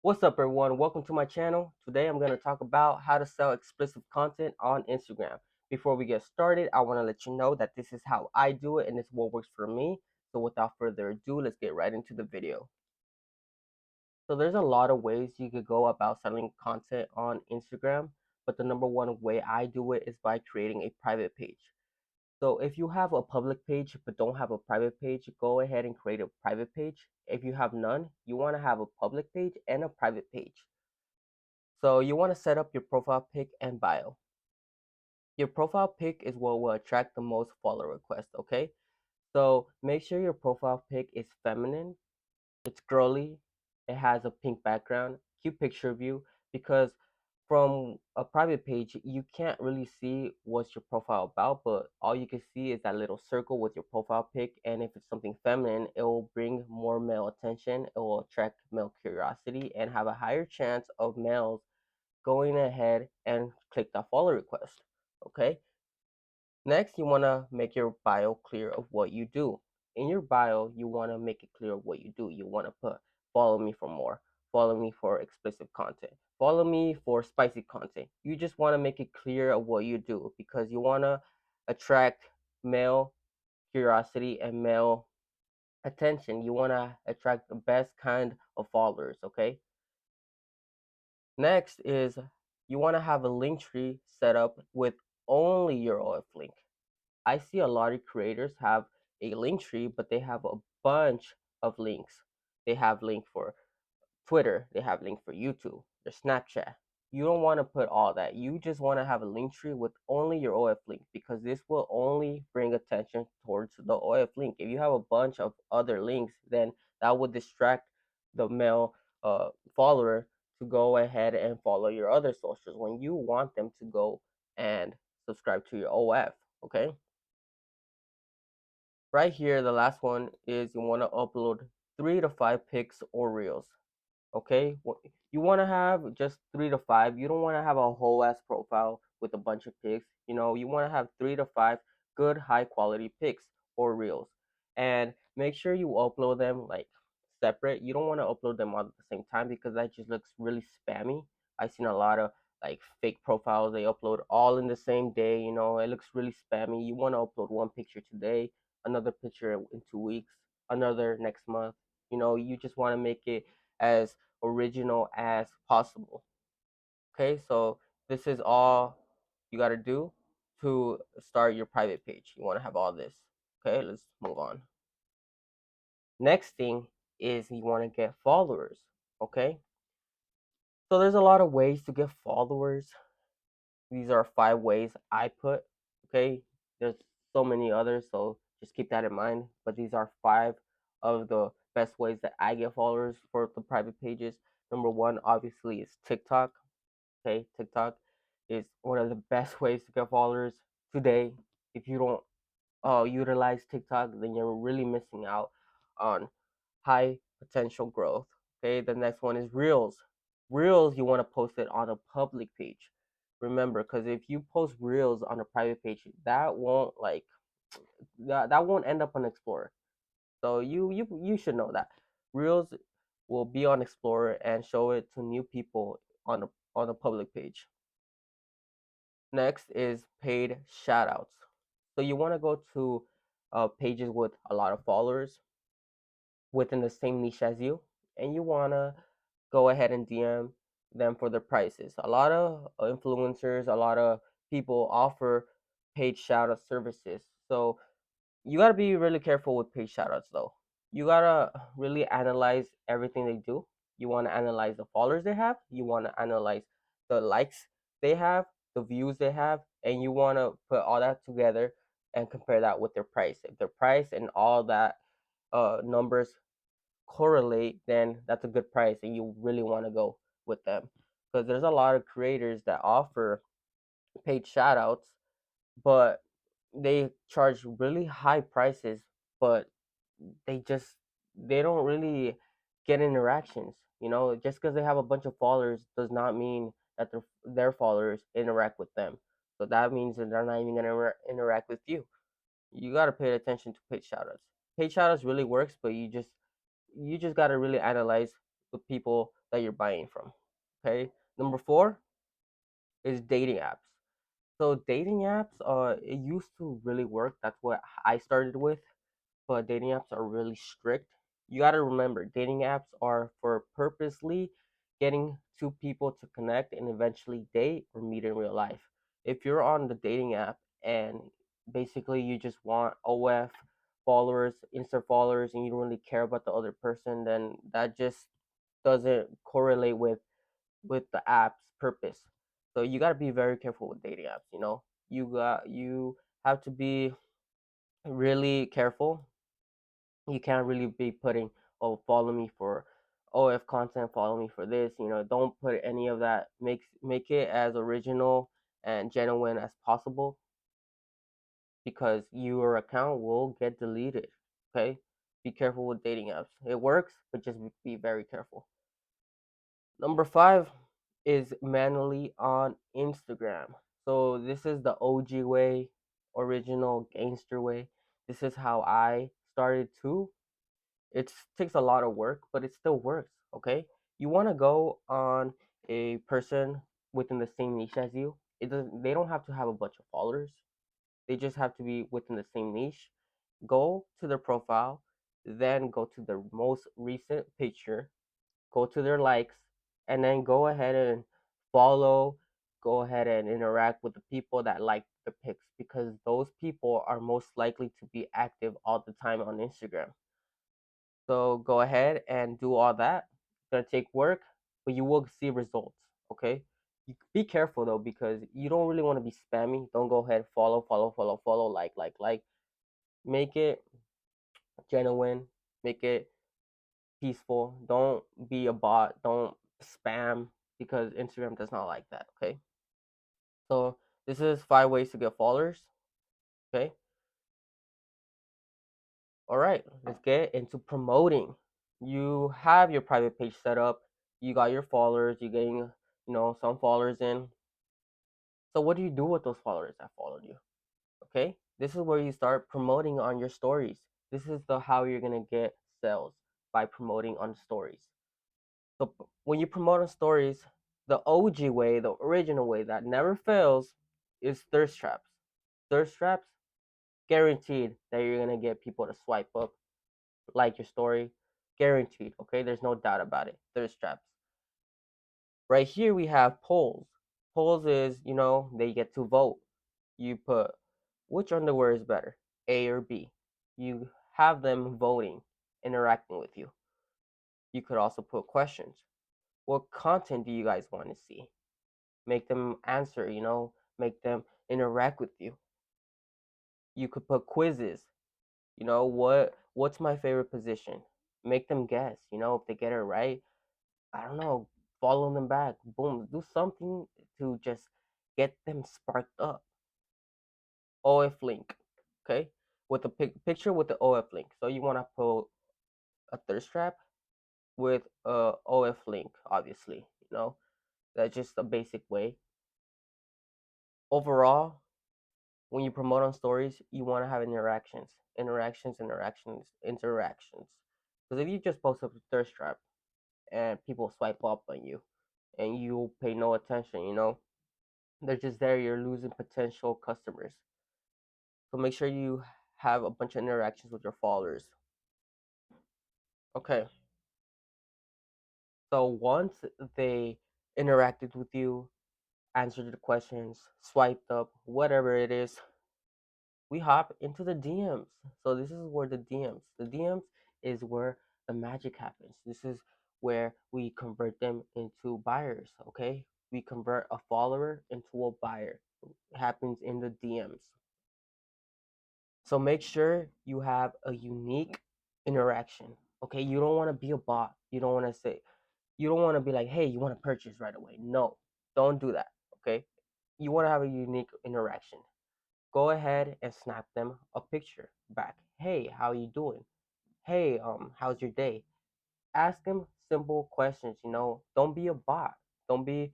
What's up, everyone? Welcome to my channel. Today I'm going to talk about how to sell explicit content on Instagram. Before we get started, I want to let you know that this is how I do it and it's what works for me. So without further ado, let's get right into the video. So there's a lot of ways you could go about selling content on Instagram, but the number one way I do it is by creating a private page. So if you have a public page but don't have a private page, go ahead and create a private page. If you have none, you want to have a public page and a private page. So you want to set up your profile pic and bio. Your profile pic is what will attract the most follow requests, okay? So make sure your profile pic is feminine, it's girly, it has a pink background, cute picture of you, because from a private page, you can't really see what's your profile about, but all you can see is that little circle with your profile pic. And if it's something feminine, it will bring more male attention, it will attract male curiosity, and have a higher chance of males going ahead and click that follow request. Okay. Next, you want to make your bio clear of what you do. In your bio, you want to make it clear of what you do. You want to put follow me for more, follow me for explicit content, follow me for spicy content. You just want to make it clear of what you do because you want to attract male curiosity and male attention. You want to attract the best kind of followers. Okay. Next is you want to have a link tree set up with only your OF link. I see a lot of creators have a link tree, but they have a bunch of links. They have link for Twitter, they have link for YouTube, their Snapchat. You don't want to put all that. You just want to have a link tree with only your OF link because this will only bring attention towards the OF link. If you have a bunch of other links, then that would distract the male follower to go ahead and follow your other socials when you want them to go and subscribe to your OF. Okay. Right here, the last one is you want to upload 3 to 5 pics or reels. Okay, you want to have just 3 to 5. You don't want to have a whole ass profile with a bunch of pics. You want to have 3 to 5 good high quality pics or reels, and make sure you upload them like separate. You don't want to upload them all at the same time because that just looks really spammy. I've seen a lot of like fake profiles. They upload all in the same day. It looks really spammy. You want to upload one picture today, another picture in 2 weeks, another next month. You just want to make it as original as possible. Okay, so this is all you got to do to start your private page. You want to have all this. Okay, let's move on. Next thing is you want to get followers. Okay, so there's a lot of ways to get followers. These are 5 ways I put. Okay, there's so many others, so just keep that in mind. But these are 5 of the best ways that I get followers for the private pages. Number one, obviously, is TikTok. Okay, TikTok is one of the best ways to get followers today. If you don't utilize TikTok, then you're really missing out on high potential growth. Okay, the next one is Reels. Reels, you want to post it on a public page. Remember, because if you post Reels on a private page, that won't that won't end up on Explorer. So you should know that Reels will be on Explorer and show it to new people on a public page. Next is paid shoutouts. So you want to go to pages with a lot of followers within the same niche as you, and you want to go ahead and DM them for their prices. A lot of influencers, a lot of people offer paid shoutout services. So you got to be really careful with paid shoutouts though. You got to really analyze everything they do. You want to analyze the followers they have, you want to analyze the likes they have, the views they have, and you want to put all that together and compare that with their price. If their price and all that numbers correlate, then that's a good price and you really want to go with them. Because there's a lot of creators that offer paid shoutouts, but they charge really high prices, but they don't really get interactions. Just because they have a bunch of followers does not mean that their followers interact with them. So that means that they're not even gonna interact with you. You gotta pay attention to paid shoutouts. Paid shoutouts really works, but you just gotta really analyze the people that you're buying from. Okay. Number four is dating apps. So dating apps, it used to really work. That's what I started with, but dating apps are really strict. You got to remember, dating apps are for purposely getting two people to connect and eventually date or meet in real life. If you're on the dating app and basically you just want OF followers, Insta followers, and you don't really care about the other person, then that just doesn't correlate with the app's purpose. So you got to be very careful with dating apps, you know. You have to be really careful. You can't really be putting, oh, follow me for OF content, follow me for this, you know. Don't put any of that. Make it as original and genuine as possible, because your account will get deleted. Okay? Be careful with dating apps. It works, but just be very careful. Number five is manually on Instagram. So this is the OG way, original gangster way. This is how I started too. It takes a lot of work, but it still works. Okay, you want to go on a person within the same niche as you. It doesn't. They don't have to have a bunch of followers. They just have to be within the same niche. Go to their profile, then go to their most recent picture, go to their likes, and then go ahead and follow, go ahead and interact with the people that like the pics, because those people are most likely to be active all the time on Instagram. So go ahead and do all that. It's gonna take work, but you will see results. Okay. You be careful though, because you don't really want to be spammy. Don't go ahead, follow, follow, follow, follow, like. Make it genuine. Make it peaceful. Don't be a bot. Don't spam, because Instagram does not like that. Okay. So this is 5 ways to get followers. Okay. All right. Let's get into promoting. You have your private page set up. You got your followers. You're getting, some followers in. So what do you do with those followers that followed you? Okay. This is where you start promoting on your stories. This is the how you're gonna get sales, by promoting on stories. So when you promote on stories, the OG way, the original way that never fails, is thirst traps. Thirst traps, guaranteed that you're gonna get people to swipe up, like your story, guaranteed. Okay, there's no doubt about it. Thirst traps. Right here we have polls. Polls is, they get to vote. You put which underwear is better, A or B. You have them voting, interacting with you. You could also put questions. What content do you guys want to see? Make them answer, make them interact with you. You could put quizzes. What's my favorite position? Make them guess, if they get it right, I don't know, follow them back. Boom, do something to just get them sparked up. OF link, okay? With a picture with the OF link. So you want to put a thirst trap with a OF link, obviously, That's just a basic way. Overall, when you promote on stories, you want to have interactions, interactions, interactions, interactions. Because if you just post up a thirst trap and people swipe up on you and you pay no attention, they're just there. You're losing potential customers. So make sure you have a bunch of interactions with your followers. Okay. So once they interacted with you, answered the questions, swiped up, whatever it is, we hop into the DMs. So this is where the DMs is where the magic happens. This is where we convert them into buyers, okay? We convert a follower into a buyer. It happens in the DMs. So make sure you have a unique interaction. Okay, you don't want to be a bot. You don't want to be like, hey, you want to purchase right away. No, don't do that. Okay, you want to have a unique interaction. Go ahead and snap them a picture back. Hey, how you doing? Hey, how's your day? Ask them simple questions. Don't be a bot. Don't be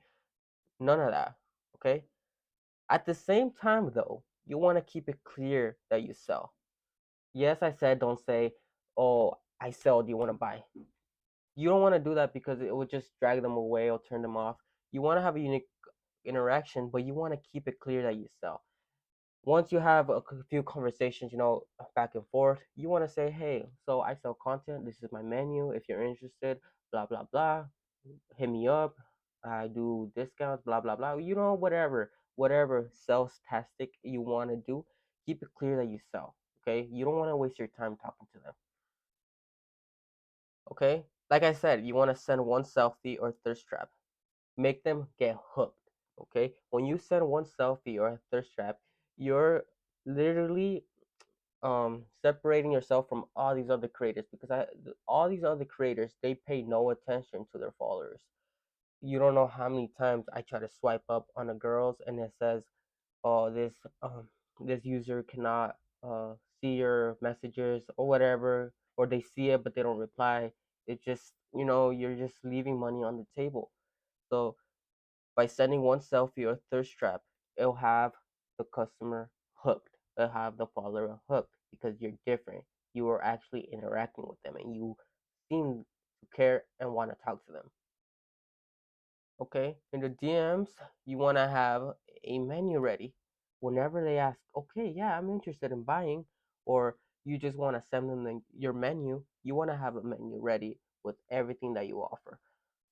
none of that. Okay. At the same time, though, you want to keep it clear that you sell. Yes, I said don't say, "Oh, I sell. Do you want to buy?" You don't want to do that because it will just drag them away or turn them off. You want to have a unique interaction, but you want to keep it clear that you sell. Once you have a few conversations, back and forth, you want to say, hey, so I sell content. This is my menu. If you're interested, blah, blah, blah, hit me up. I do discounts, blah, blah, blah. Whatever sales tactic you want to do, keep it clear that you sell. Okay. You don't want to waste your time talking to them. Okay. Like I said, you want to send one selfie or thirst trap. Make them get hooked. Okay. When you send one selfie or a thirst trap, you're literally separating yourself from all these other creators, because all these other creators, they pay no attention to their followers. You don't know how many times I try to swipe up on a girls and it says, oh, this user cannot see your messages or whatever, or they see it but they don't reply. It just, you're just leaving money on the table. So by sending one selfie or thirst trap, it'll have the customer hooked. It'll have the follower hooked because you're different. You are actually interacting with them and you seem to care and want to talk to them. Okay? In the DMs, you want to have a menu ready. Whenever they ask, okay, yeah, I'm interested in buying, or you just want to send them your menu, you want to have a menu ready with everything that you offer.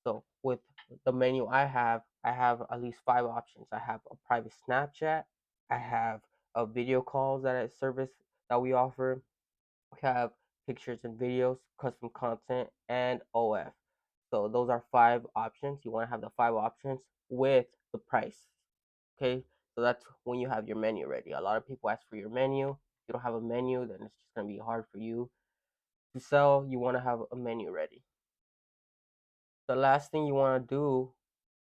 So with the menu I have at least 5 options. I have a private Snapchat. I have a video calls that I service that we offer. We have pictures and videos, custom content, and OF. So those are 5 options. You want to have the 5 options with the price. Okay, so that's when you have your menu ready. A lot of people ask for your menu. If you don't have a menu, then it's just gonna be hard for you to sell. You want to have a menu ready. The last thing you want to do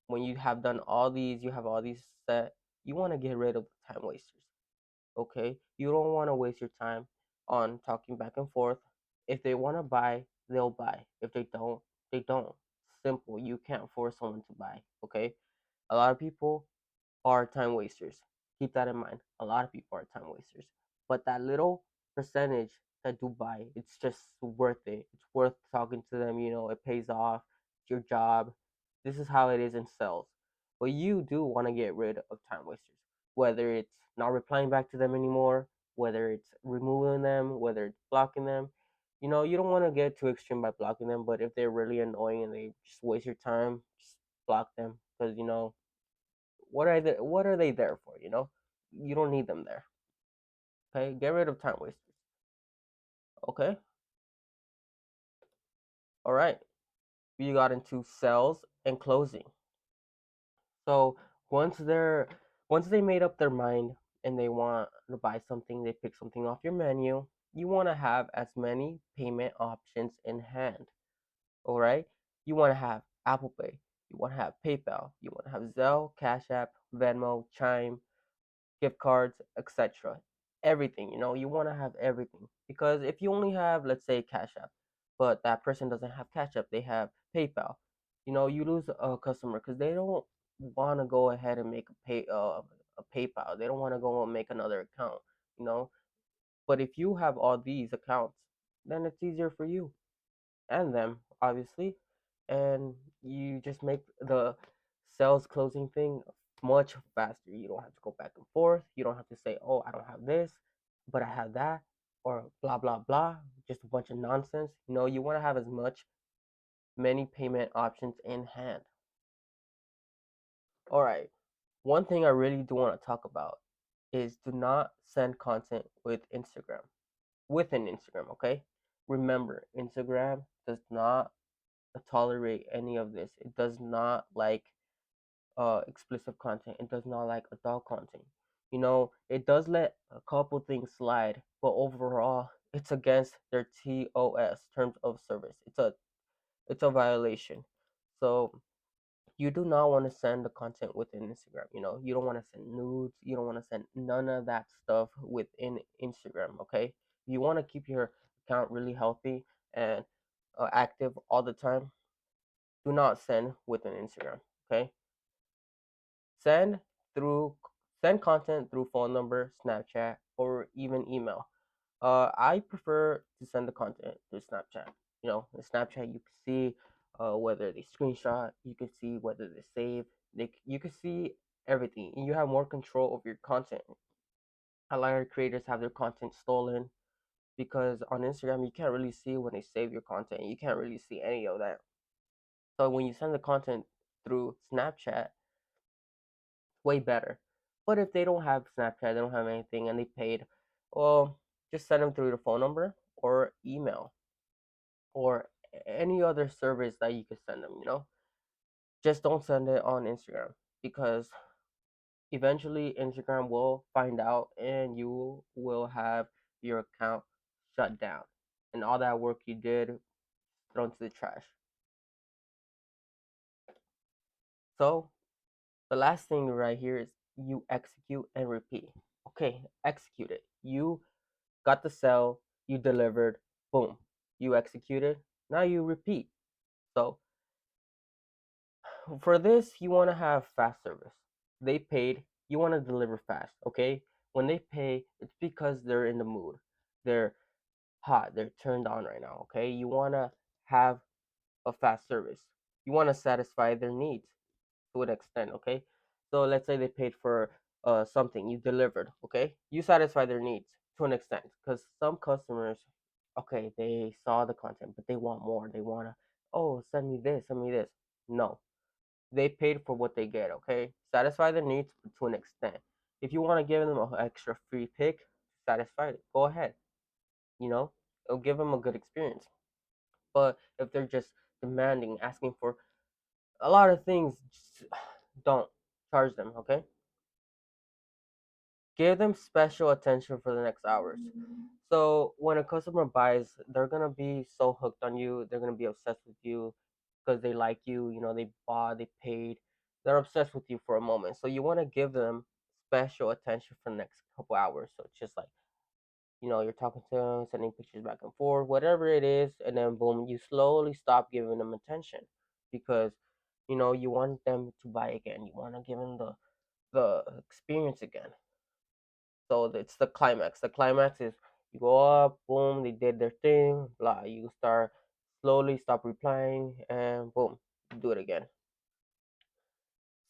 when you have done all these, you have all these set, you want to get rid of the time wasters. Okay, you don't want to waste your time on talking back and forth. If they want to buy, they'll buy. If they don't, they don't. Simple. You can't force someone to buy. Okay, a lot of people are time wasters. Keep that in mind. A lot of people are time wasters. But that little percentage that do buy, it's just worth it. It's worth talking to them. It pays off. It's your job. This is how it is in sales. But you do want to get rid of time wasters, whether it's not replying back to them anymore, whether it's removing them, whether it's blocking them. You don't want to get too extreme by blocking them, but if they're really annoying and they just waste your time, just block them, because what are they there for? You don't need them there. Okay, get rid of time wasters. Okay, all right. We got into sales and closing. So once they made up their mind and they want to buy something, they pick something off your menu. You want to have as many payment options in hand. All right, you want to have Apple Pay. You want to have PayPal. You want to have Zelle, Cash App, Venmo, Chime, gift cards, etc. Everything, you want to have everything. Because if you only have, let's say, Cash App, but that person doesn't have Cash App, they have PayPal, you lose a customer because they don't want to go ahead and make a PayPal. They don't want to go and make another account, you know. But if you have all these accounts, then it's easier for you and them, obviously, and you just make the sales closing thing much faster. You don't have to go back and forth. You don't have to say, "Oh, I don't have this, but I have that," or blah blah blah, just a bunch of nonsense. You want to have as many payment options in hand. All right. One thing I really do want to talk about is do not send content within Instagram, okay? Remember, Instagram does not tolerate any of this. It does not like explicit content. It does not like adult content. It does let a couple things slide, but overall, it's against their TOS, terms of service. It's a violation. So you do not want to send the content within Instagram. You don't want to send nudes. You don't want to send none of that stuff within Instagram. Okay, you want to keep your account really healthy and active all the time. Do not send within Instagram. Okay, send through send content through phone number, Snapchat, or even email. I prefer to send the content through Snapchat. In Snapchat you can see whether they screenshot, you can see whether they save, you can see everything, and you have more control over your content. A lot of creators have their content stolen because on Instagram you can't really see when they save your content. You can't really see any of that. So when you send the content through Snapchat, way better. But if they don't have Snapchat, they don't have anything, and they paid, well, just send them through the phone number or email or any other service that you could send them. Just don't send it on Instagram because eventually Instagram will find out and you will have your account shut down and all that work you did thrown to the trash. So the last thing right here is you execute and repeat. Okay, execute it. You got the sell, you delivered, boom, you executed. Now you repeat. So for this, you want to have fast service. They paid, you want to deliver fast, okay? When they pay, it's because they're in the mood. They're hot, they're turned on right now, okay? You want to have a fast service. You want to satisfy their needs to an extent, okay? So let's say they paid for something, you delivered, okay? You satisfy their needs to an extent because some customers, okay, they saw the content, but they want more. They want to, oh, send me this, send me this. No, they paid for what they get, okay? Satisfy their needs to an extent. If you want to give them an extra free pick, satisfy it. Go ahead. You know, it'll give them a good experience. But if they're just demanding, asking for a lot of things, just don't charge them, okay? Give them special attention for the next hours. So when a customer buys, they're gonna be so hooked on you. They're gonna be obsessed with you because they like you. They bought, they paid. They're obsessed with you for a moment. So you want to give them special attention for the next couple hours. So it's just like you're talking to them, sending pictures back and forth, whatever it is, and then boom, you slowly stop giving them attention because you want them to buy again. You want to give them the experience again. So it's the climax. The climax is you go up, boom, they did their thing, blah. You start slowly stop replying, and boom, do it again.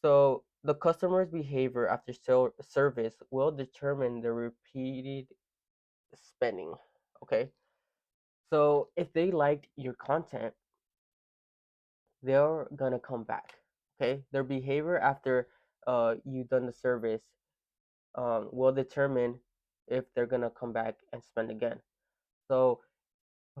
So the customer's behavior after service will determine the repeated spending. Okay. So if they liked your content, they're gonna come back. Okay. Their behavior after you done the service will determine if they're gonna come back and spend again. So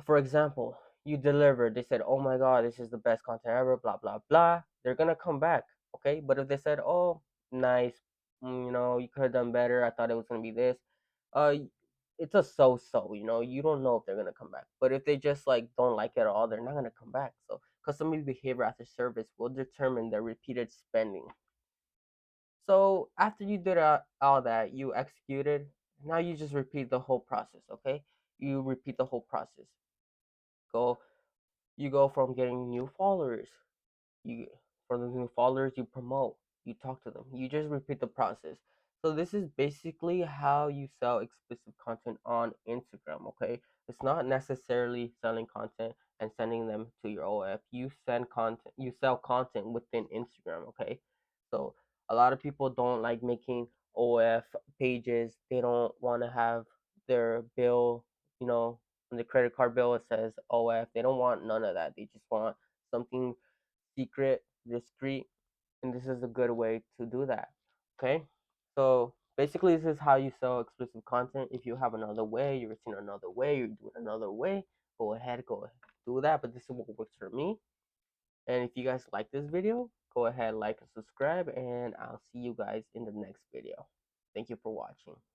for example, you delivered, they said, oh my God, this is the best content ever, blah, blah, blah. They're going to come back. Okay. But if they said, oh, nice, you could have done better. I thought it was going to be this. Uh, it's a so, you don't know if they're going to come back. But if they just like don't like it at all, they're not going to come back. So customer behavior after service will determine their repeated spending. So after you did all that, you executed. Now you just repeat the whole process. Okay. You repeat the whole process. Go You go from getting new followers, you for the new followers you promote, you talk to them, you just repeat the process. So this is basically how you sell explicit content on Instagram. Okay, it's not necessarily selling content and sending them to your OF. You sell content within Instagram. Okay, so a lot of people don't like making OF pages. They don't want to have their bill, you know on the credit card bill it says OF. They don't want none of that. They just want something secret, discreet, and this is a good way to do that. Okay? So basically this is how you sell exclusive content. If you have another way, you're seeing another way, you're doing another way, go ahead, do that. But this is what works for me. And if you guys like this video, go ahead, like and subscribe, and I'll see you guys in the next video. Thank you for watching.